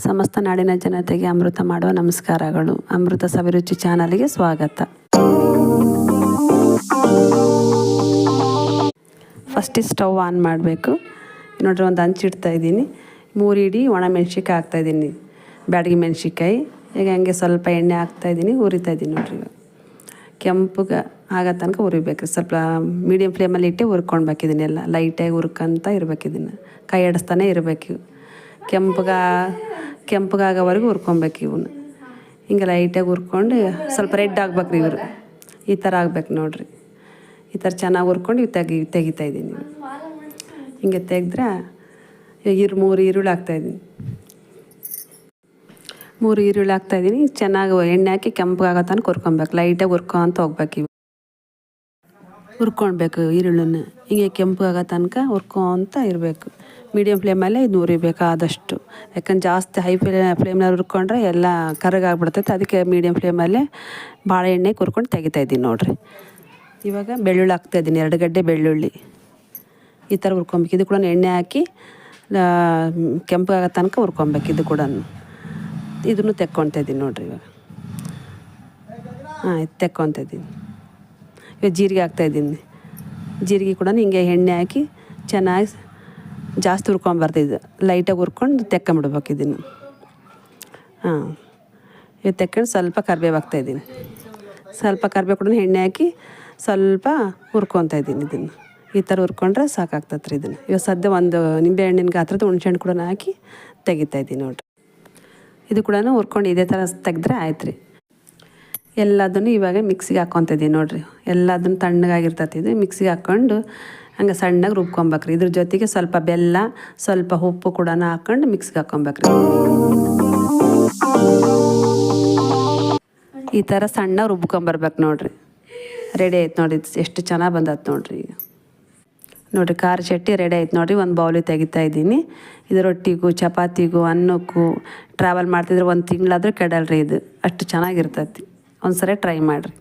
ಸಮಸ್ತ ನಾಡಿನ ಜನತೆಗೆ ಅಮೃತ ಮಾಡುವ ನಮಸ್ಕಾರಗಳು. ಅಮೃತ ಸವಿರುಚಿ ಚಾನಲ್ಗೆ ಸ್ವಾಗತ. ಫಸ್ಟ್ ಸ್ಟವ್ ಆನ್ ಮಾಡಬೇಕು. ನೋಡ್ರಿ, ಒಂದು ಹಂಚಿಡ್ತಾ ಇದ್ದೀನಿ. 3 ಇಡಿ ಒಣ ಮೆಣ್ಸಿಕಾಯಿ ಹಾಕ್ತಾಯಿದ್ದೀನಿ, ಬ್ಯಾಡಗಿ ಮೆಣ್ಸಿಕಾಯಿ. ಈಗ ಹಂಗೆ ಸ್ವಲ್ಪ ಎಣ್ಣೆ ಹಾಕ್ತಾಯಿದ್ದೀನಿ, ಹುರಿತಾ ಇದ್ದೀನಿ. ನೋಡ್ರಿ, ಇವಾಗ ಕೆಂಪಗೆ ಆಗೋ ತನಕ ಹುರಿಬೇಕು. ಸ್ವಲ್ಪ ಮೀಡಿಯಮ್ ಫ್ಲೇಮಲ್ಲಿ ಇಟ್ಟೆ ಹುರ್ಕೊಳ್ಬೇಕು. ಇದನ್ನೆಲ್ಲ ಲೈಟಾಗಿ ಹುರ್ಕೊಂತ ಇರ್ಬೇಕು. ಇದನ್ನು ಕೈ ಆಡಿಸ್ತಾನೆ ಇರಬೇಕು. ಕೆಂಪಗಾಗೋವರೆಗೂ ಹುರ್ಕೊಬೇಕು. ಇವನ್ನ ಹಿಂಗೆ ಲೈಟಾಗಿ ಹುರ್ಕೊಂಡು ಸ್ವಲ್ಪ ರೆಡ್ ಆಗ್ಬೇಕು ರೀ. ಇವರು ಈ ಥರ ಆಗ್ಬೇಕು ನೋಡ್ರಿ. ಈ ಥರ ಚೆನ್ನಾಗಿ ಹುರ್ಕೊಂಡು ಇವು ತೆಗಿತಾ ಇದ್ದೀನಿ. ಹಿಂಗೆ ತೆಗೆದ್ರೆ 3 ಈರುಳ್ಳಿ ಹಾಕ್ತಾಯಿದ್ದೀನಿ. 3 ಈರುಳ್ಳಿ ಹಾಕ್ತಾಯಿದ್ದೀನಿ. ಚೆನ್ನಾಗಿ ಎಣ್ಣೆ ಹಾಕಿ ಕೆಂಪಗಾಗೋ ತನಕ ಹುರ್ಕೊಬೇಕು. ಲೈಟಾಗಿ ಹುರ್ಕೊಂತ ಹೋಗ್ಬೇಕು. ಹುರ್ಕೊಳ್ಬೇಕು ಈರುಳ್ಳಿನ. ಹಿಂಗೆ ಕೆಂಪಗಾಗೋ ತನಕ ಹುರ್ಕೊಂತ ಇರಬೇಕು. ಮೀಡಿಯಮ್ ಫ್ಲೇಮಲ್ಲೇ ಇದು ಹುರಿಬೇಕು ಆದಷ್ಟು. ಯಾಕಂದ್ರೆ ಜಾಸ್ತಿ ಹೈ ಫ್ಲೇಮ್ನಲ್ಲಿ ಹುರ್ಕೊಂಡ್ರೆ ಎಲ್ಲ ಕರಗಾಗ್ಬಿಡ್ತೈತೆ. ಅದಕ್ಕೆ ಮೀಡಿಯಮ್ ಫ್ಲೇಮಲ್ಲೇ ಭಾಳ ಎಣ್ಣೆಗೆ ಹುರ್ಕೊಂಡು ತೆಗಿತಾಯಿದ್ದೀನಿ ನೋಡಿರಿ. ಇವಾಗ ಬೆಳ್ಳುಳ್ಳಿ ಹಾಕ್ತಾಯಿದ್ದೀನಿ, 2 ಗಡ್ಡೆ ಬೆಳ್ಳುಳ್ಳಿ. ಈ ಥರ ಹುರ್ಕೊಬೇಕು. ಇದು ಕೂಡ ಎಣ್ಣೆ ಹಾಕಿ ಕೆಂಪಗಾಗೋ ತನಕ ಹುರ್ಕೊಬೇಕು. ಇದು ಕೂಡ ಇದನ್ನು ತೆಕ್ಕೊಳ್ತಾಯಿದ್ದೀನಿ ನೋಡಿರಿ. ಇವಾಗ ಇದು ತೆಕ್ಕೊಳ್ತಾಯಿದ್ದೀನಿ. ಇವಾಗ ಜೀರಿಗೆ ಹಾಕ್ತಾಯಿದ್ದೀನಿ. ಜೀರಿಗೆ ಕೂಡ ಹಿಂಗೆ ಎಣ್ಣೆ ಹಾಕಿ ಚೆನ್ನಾಗಿ ಜಾಸ್ತಿ ಹುರ್ಕೊಂಬರ್ತಿದ್ದು, ಲೈಟಾಗಿ ಹುರ್ಕೊಂಡು ತೆಕ್ಕೊಂಬಿಡ್ಬೇಕು ಇದನ್ನು. ಇದು ತೆಕ್ಕೊಂಡು ಸ್ವಲ್ಪ ಕರಿಬೇವು ಹಾಕ್ತಾಯಿದ್ದೀನಿ. ಸ್ವಲ್ಪ ಕರಿಬೇವು ಕೂಡ ಎಣ್ಣೆ ಹಾಕಿ ಸ್ವಲ್ಪ ಹುರ್ಕೊತಾ ಇದ್ದೀನಿ. ಇದನ್ನು ಈ ಥರ ಹುರ್ಕೊಂಡ್ರೆ ಸಾಕಾಗ್ತದೆ ರೀ. ಇದನ್ನು ಇವಾಗ ಸದ್ಯ ಒಂದು ನಿಂಬೆ ಹಣ್ಣಿನ ಗಾತ್ರದ ಹುಣ್ಸೆಹಣ್ಣು ಕೂಡ ಹಾಕಿ ತೆಗಿತಾಯಿದ್ದೀನಿ ನೋಡಿರಿ. ಇದು ಕೂಡ ಹುರ್ಕೊಂಡು ಇದೇ ಥರ ತೆಗೆದ್ರೆ ಆಯ್ತು ರೀ. ಎಲ್ಲದನ್ನು ಇವಾಗ ಮಿಕ್ಸಿಗೆ ಹಾಕ್ಕೊತಿದ್ದೀನಿ ನೋಡಿರಿ. ಎಲ್ಲದನ್ನು ತಣ್ಣಗಾಗಿರ್ತೈತಿ. ಇದು ಮಿಕ್ಸಿಗೆ ಹಾಕ್ಕೊಂಡು ಹಂಗೆ ಸಣ್ಣಗೆ ರುಬ್ಕೊಬೇಕ್ರಿ. ಇದ್ರ ಜೊತೆಗೆ ಸ್ವಲ್ಪ ಬೆಲ್ಲ, ಸ್ವಲ್ಪ ಉಪ್ಪು ಕೂಡ ಹಾಕ್ಕೊಂಡು ಮಿಕ್ಸಿಗೆ ಹಾಕ್ಕೊಬೇಕ್ರಿ. ಈ ಥರ ಸಣ್ಣ ರುಬ್ಕೊಂಬರ್ಬೇಕು ನೋಡಿರಿ. ರೆಡಿ ಆಯ್ತು ನೋಡಿರಿ. ಎಷ್ಟು ಚೆನ್ನಾಗಿ ಬಂದತ್ತು ನೋಡಿರಿ. ಈಗ ನೋಡಿರಿ, ಖಾರ ಚಟ್ನಿ ರೆಡಿ ಆಯ್ತು ನೋಡಿರಿ. ಒಂದು ಬೌಲಿಗೆ ತೆಗಿತಾ ಇದ್ದೀನಿ. ಇದು ರೊಟ್ಟಿಗೂ ಚಪಾತಿಗೂ ಅನ್ನಕ್ಕೂ ಟ್ರಾವೆಲ್ ಮಾಡ್ತಿದ್ರೆ 1 ತಿಂಗಳಾದರೂ ಕೆಡಲ್ರಿ. ಇದು ಅಷ್ಟು ಚೆನ್ನಾಗಿರ್ತೈತಿ. ಒಂದ್ಸರಿ ಟ್ರೈ ಮಾಡಿರಿ.